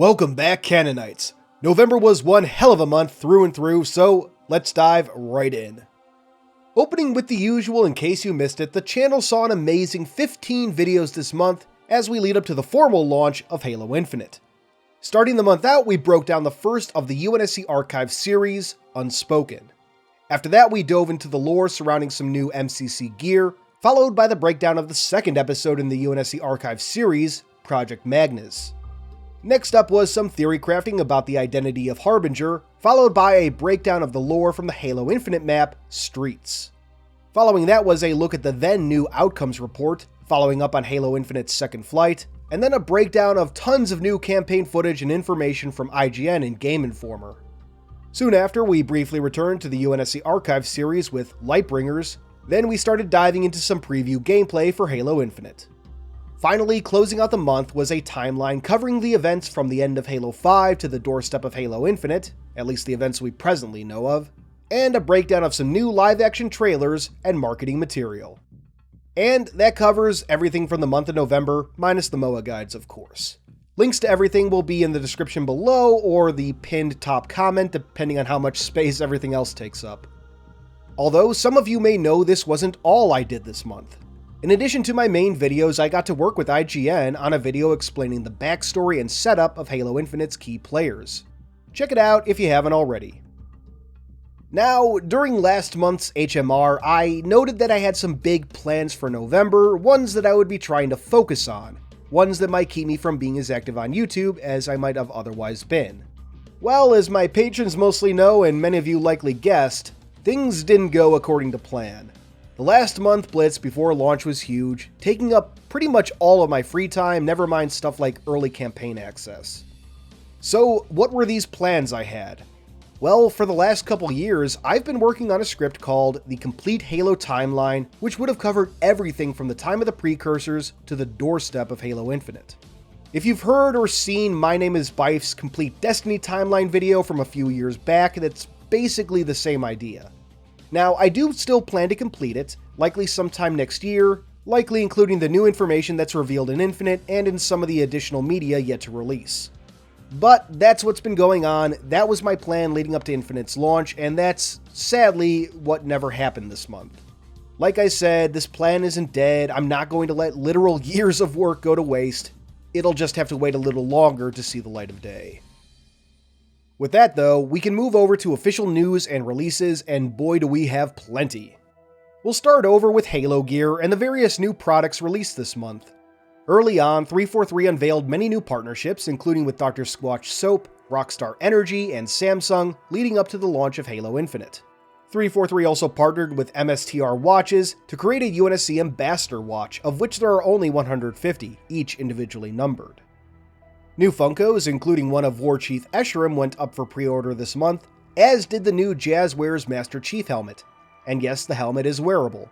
Welcome back, Canonites. November was one hell of a month through and through, so let's dive right in. Opening with the usual, in case you missed it, the channel saw an amazing 15 videos this month as we lead up to the formal launch of Halo Infinite. Starting the month out, we broke down the first of the UNSC Archive series, Unspoken. After that, we dove into the lore surrounding some new MCC gear, followed by the breakdown of the second episode in the UNSC Archive series, Project Magnus. Next up was some theory crafting about the identity of Harbinger, followed by a breakdown of the lore from the Halo Infinite map, Streets. Following that was a look at the then new Outcomes report, following up on Halo Infinite's second flight, and then a breakdown of tons of new campaign footage and information from IGN and Game Informer. Soon after, we briefly returned to the UNSC Archive series with Lightbringers, then we started diving into some preview gameplay for Halo Infinite. Finally, closing out the month was a timeline covering the events from the end of Halo 5 to the doorstep of Halo Infinite, at least the events we presently know of, and a breakdown of some new live-action trailers and marketing material. And that covers everything from the month of November, minus the MOA guides, of course. Links to everything will be in the description below or the pinned top comment, depending on how much space everything else takes up. Although some of you may know this wasn't all I did this month. In addition to my main videos, I got to work with IGN on a video explaining the backstory and setup of Halo Infinite's key players. Check it out if you haven't already. Now, during last month's HMR, I noted that I had some big plans for November, ones that I would be trying to focus on, ones that might keep me from being as active on YouTube as I might have otherwise been. Well, as my patrons mostly know, and many of you likely guessed, things didn't go according to plan. The last month blitz before launch was huge, taking up pretty much all of my free time, never mind stuff like early campaign access. So, what were these plans I had? Well, for the last couple years, I've been working on a script called The Complete Halo Timeline, which would have covered everything from the time of the precursors to the doorstep of Halo Infinite. If you've heard or seen My Name is Bife's Complete Destiny Timeline video from a few years back, that's basically the same idea. Now, I do still plan to complete it, likely sometime next year, likely including the new information that's revealed in Infinite and in some of the additional media yet to release. But that's what's been going on, that was my plan leading up to Infinite's launch, and that's, sadly, what never happened this month. Like I said, this plan isn't dead, I'm not going to let literal years of work go to waste, it'll just have to wait a little longer to see the light of day. With that though, we can move over to official news and releases, and boy do we have plenty. We'll start over with Halo gear and the various new products released this month. Early on, 343 unveiled many new partnerships, including with Dr. Squatch Soap, Rockstar Energy, and Samsung, leading up to the launch of Halo Infinite. 343 also partnered with MSTR Watches to create a UNSC Ambassador Watch, of which there are only 150, each individually numbered. New Funkos, including one of War Chief Escharum, went up for pre-order this month, as did the new Jazzwares Master Chief helmet. And yes, the helmet is wearable.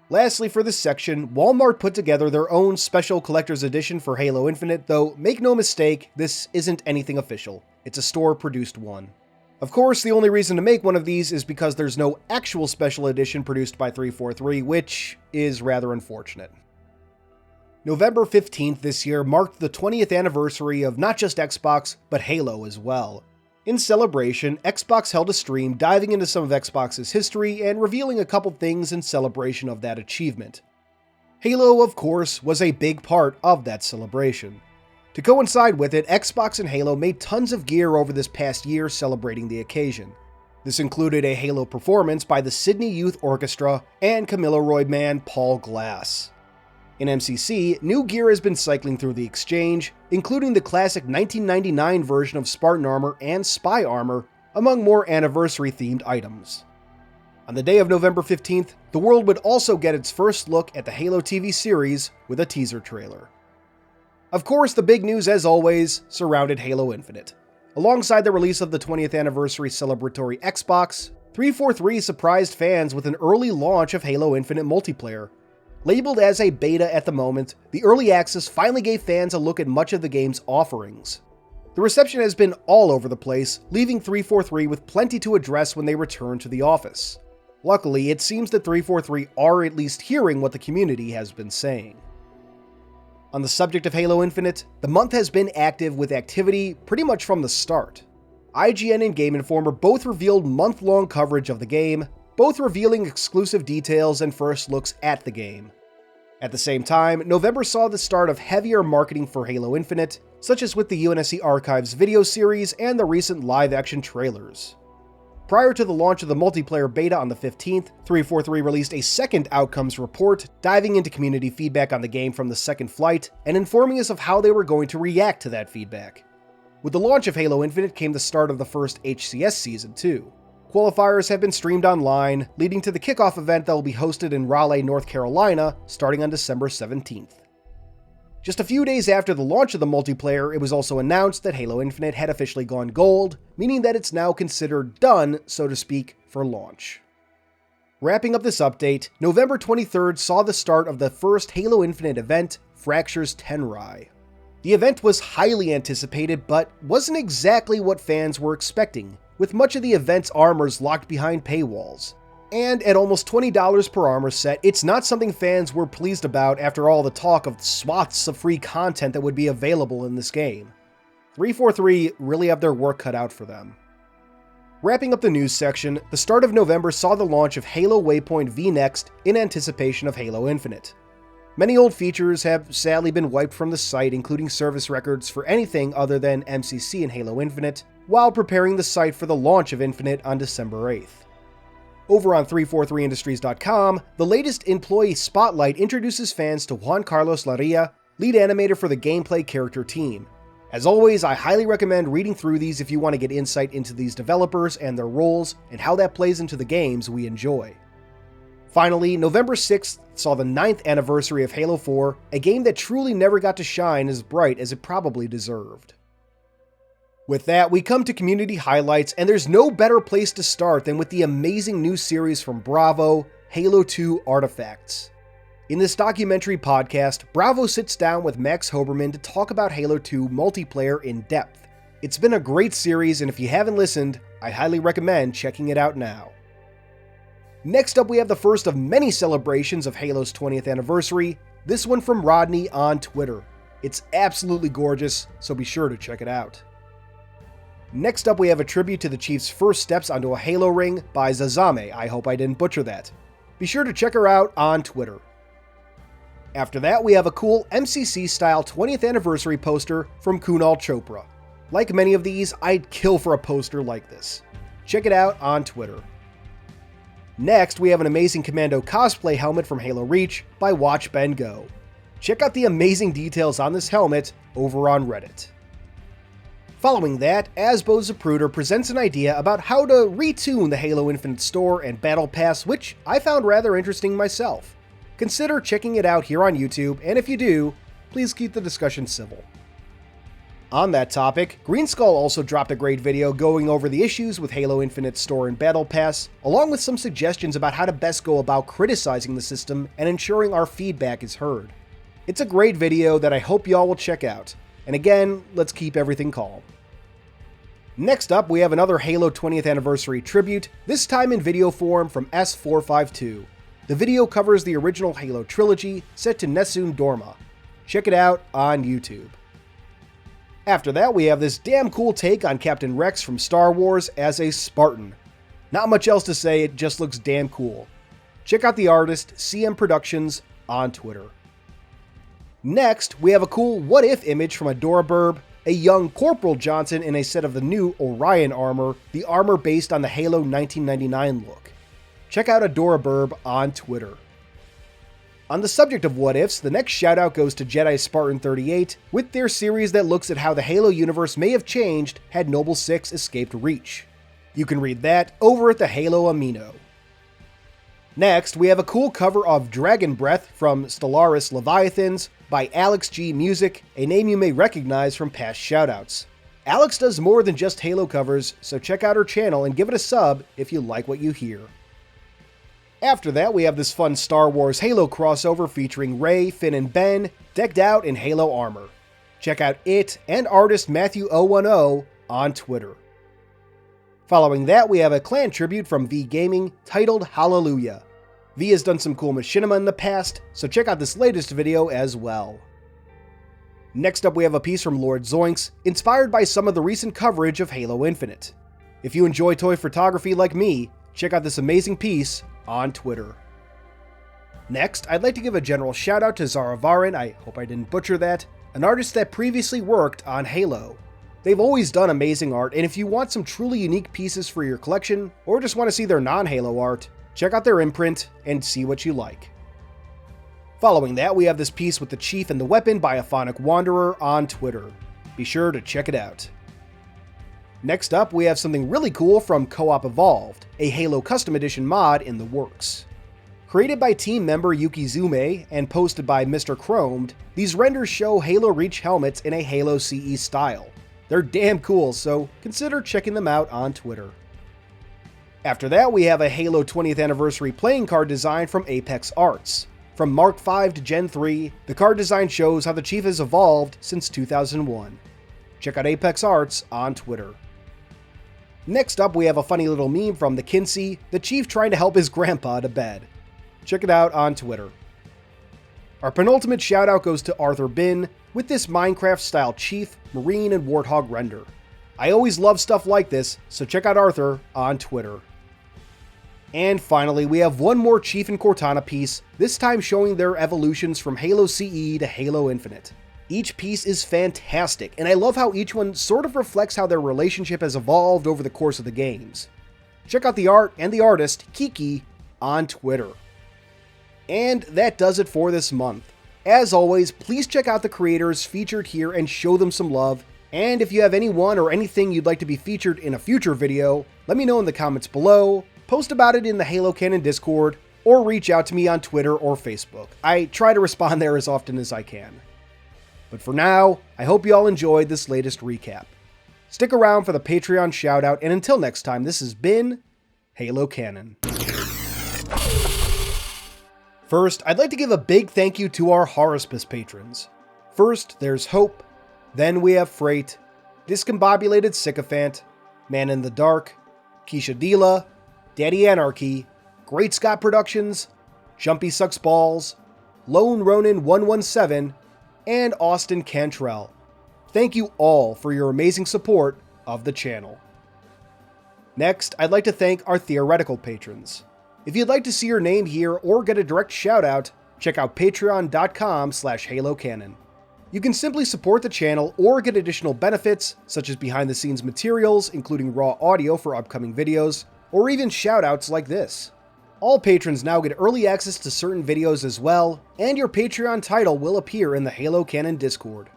Lastly, for this section, Walmart put together their own special collector's edition for Halo Infinite, though make no mistake, this isn't anything official. It's a store-produced one. Of course, the only reason to make one of these is because there's no actual special edition produced by 343, which is rather unfortunate. November 15th this year marked the 20th anniversary of not just Xbox, but Halo as well. In celebration, Xbox held a stream diving into some of Xbox's history and revealing a couple things in celebration of that achievement. Halo, of course, was a big part of that celebration. To coincide with it, Xbox and Halo made tons of gear over this past year celebrating the occasion. This included a Halo performance by the Sydney Youth Orchestra and Camillo man Paul Glass. In MCC, new gear has been cycling through the exchange, including the classic 1999 version of Spartan armor and spy armor, among more anniversary-themed items. On the day of November 15th, the world would also get its first look at the Halo TV series with a teaser trailer. Of course, the big news, as always, surrounded Halo Infinite. Alongside the release of the 20th anniversary celebratory Xbox, 343 surprised fans with an early launch of Halo Infinite multiplayer. Labeled as a beta at the moment, the early access finally gave fans a look at much of the game's offerings. The reception has been all over the place, leaving 343 with plenty to address when they return to the office. Luckily, it seems that 343 are at least hearing what the community has been saying. On the subject of Halo Infinite, the month has been active with activity pretty much from the start. IGN and Game Informer both revealed month-long coverage of the game, both revealing exclusive details and first looks at the game. At the same time, November saw the start of heavier marketing for Halo Infinite, such as with the UNSC Archives video series and the recent live-action trailers. Prior to the launch of the multiplayer beta on the 15th, 343 released a second outcomes report, diving into community feedback on the game from the second flight, and informing us of how they were going to react to that feedback. With the launch of Halo Infinite came the start of the first HCS season too. Qualifiers have been streamed online, leading to the kickoff event that will be hosted in Raleigh, North Carolina, starting on December 17th. Just a few days after the launch of the multiplayer, it was also announced that Halo Infinite had officially gone gold, meaning that it's now considered done, so to speak, for launch. Wrapping up this update, November 23rd saw the start of the first Halo Infinite event, Fractures Tenrai. The event was highly anticipated, but wasn't exactly what fans were expecting, with much of the event's armors locked behind paywalls. And at almost $20 per armor set, it's not something fans were pleased about after all the talk of swaths of free content that would be available in this game. 343 really have their work cut out for them. Wrapping up the news section, the start of November saw the launch of Halo Waypoint V-Next in anticipation of Halo Infinite. Many old features have sadly been wiped from the site, including service records for anything other than MCC and Halo Infinite, while preparing the site for the launch of Infinite on December 8th. Over on 343industries.com, the latest employee spotlight introduces fans to Juan Carlos Larilla, lead animator for the gameplay character team. As always, I highly recommend reading through these if you want to get insight into these developers and their roles and how that plays into the games we enjoy. Finally, November 6th saw the 9th anniversary of Halo 4, a game that truly never got to shine as bright as it probably deserved. With that, we come to community highlights, and there's no better place to start than with the amazing new series from Bravo, Halo 2 Artifacts. In this documentary podcast, Bravo sits down with Max Hoberman to talk about Halo 2 multiplayer in depth. It's been a great series, and if you haven't listened, I highly recommend checking it out now. Next up, we have the first of many celebrations of Halo's 20th anniversary, this one from Rodney on Twitter. It's absolutely gorgeous, so be sure to check it out. Next up, we have a tribute to the Chief's first steps onto a Halo ring by XeZzamE. I hope I didn't butcher that. Be sure to check her out on Twitter. After that, we have a cool MCC-style 20th anniversary poster from Kunal Chopra. Like many of these, I'd kill for a poster like this. Check it out on Twitter. Next, we have an amazing Commando cosplay helmet from Halo Reach by WatchBenGo. Check out the amazing details on this helmet over on Reddit. Following that, Asbo Zapruder presents an idea about how to retune the Halo Infinite store and Battlepass, which I found rather interesting myself. Consider checking it out here on YouTube, and if you do, please keep the discussion civil. On that topic, Greenskull also dropped a great video going over the issues with Halo Infinite store and Battlepass, along with some suggestions about how to best go about criticizing the system and ensuring our feedback is heard. It's a great video that I hope y'all will check out, and again, let's keep everything calm. Next up, we have another Halo 20th anniversary tribute, this time in video form from S452. The video covers the original Halo trilogy set to Nessun Dorma. Check it out on YouTube. After that, we have this damn cool take on Captain Rex from Star Wars as a Spartan. Not much else to say, it just looks damn cool. Check out the artist, CM Productions, on Twitter. Next, we have a cool What If image from Adorabirb, a young Corporal Johnson in a set of the new Orion armor, the armor based on the Halo 1999 look. Check out Adorabirb on Twitter. On the subject of what ifs, the next shoutout goes to Jedi Spartan 38 with their series that looks at how the Halo universe may have changed had Noble 6 escaped Reach. You can read that over at the Halo Amino. Next, we have a cool cover of Dragon Breath from Stellaris Leviathans by Alyx G Music, a name you may recognize from past shoutouts. Alyx does more than just Halo covers, so check out her channel and give it a sub if you like what you hear. After that, we have this fun Star Wars Halo crossover featuring Rey, Finn, and Ben, decked out in Halo armor. Check out it and artist Matthew010 on Twitter. Following that, we have a clan tribute from V Gaming titled Hallelujah. V has done some cool machinima in the past, so check out this latest video as well. Next up, we have a piece from Lord Zoinks, inspired by some of the recent coverage of Halo Infinite. If you enjoy toy photography like me, check out this amazing piece on Twitter. Next, I'd like to give a general shout out to Zapruder, I hope I didn't butcher that, an artist that previously worked on Halo. They've always done amazing art, and if you want some truly unique pieces for your collection, or just want to see their non-Halo art, check out their imprint and see what you like. Following that, we have this piece with the Chief and the Weapon by Aphonic Wanderer on Twitter. Be sure to check it out. Next up, we have something really cool from Co-op Evolved, a Halo Custom Edition mod in the works. Created by team member XeZzamE and posted by Mr. Chromed, these renders show Halo Reach helmets in a Halo CE style. They're damn cool, so consider checking them out on Twitter. After that, we have a Halo 20th Anniversary playing card design from Apex Arts. From Mark V to Gen 3, the card design shows how the Chief has evolved since 2001. Check out Apex Arts on Twitter. Next up, we have a funny little meme from the Kinsey, the Chief trying to help his grandpa to bed. Check it out on Twitter. Our penultimate shoutout goes to Arthur Bin with this Minecraft-style Chief, Marine, and Warthog render. I always love stuff like this, so check out Arthur on Twitter. And finally, we have one more Chief and Cortana piece, this time showing their evolutions from Halo CE to Halo Infinite. Each piece is fantastic, and I love how each one sort of reflects how their relationship has evolved over the course of the games. Check out the art and the artist, Kiki, on Twitter. And that does it for this month. As always, please check out the creators featured here and show them some love. And if you have anyone or anything you'd like to be featured in a future video, let me know in the comments below, post about it in the Halo Canon Discord, or reach out to me on Twitter or Facebook. I try to respond there as often as I can. But for now, I hope you all enjoyed this latest recap. Stick around for the Patreon shoutout, and until next time, this has been Halo Canon. First, I'd like to give a big thank you to our Horospis patrons. First, there's Hope, then we have Freight, Discombobulated Sycophant, Man in the Dark, Keisha Dila, Daddy Anarchy, Great Scott Productions, Jumpy Sucks Balls, Lone Ronin 117, and Austin Cantrell. Thank you all for your amazing support of the channel. Next, I'd like to thank our theoretical patrons. If you'd like to see your name here or get a direct shout out, check out patreon.com/halocanon. You can simply support the channel or get additional benefits, such as behind the scenes materials, including raw audio for upcoming videos, or even shout outs like this. All patrons now get early access to certain videos as well, and your Patreon title will appear in the Halo Canon Discord.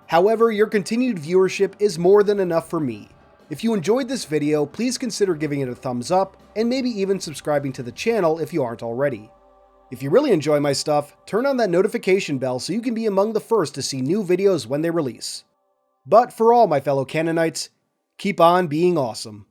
However, your continued viewership is more than enough for me. If you enjoyed this video, please consider giving it a thumbs up, and maybe even subscribing to the channel if you aren't already. If you really enjoy my stuff, turn on that notification bell so you can be among the first to see new videos when they release. But for all my fellow Canonites, keep on being awesome.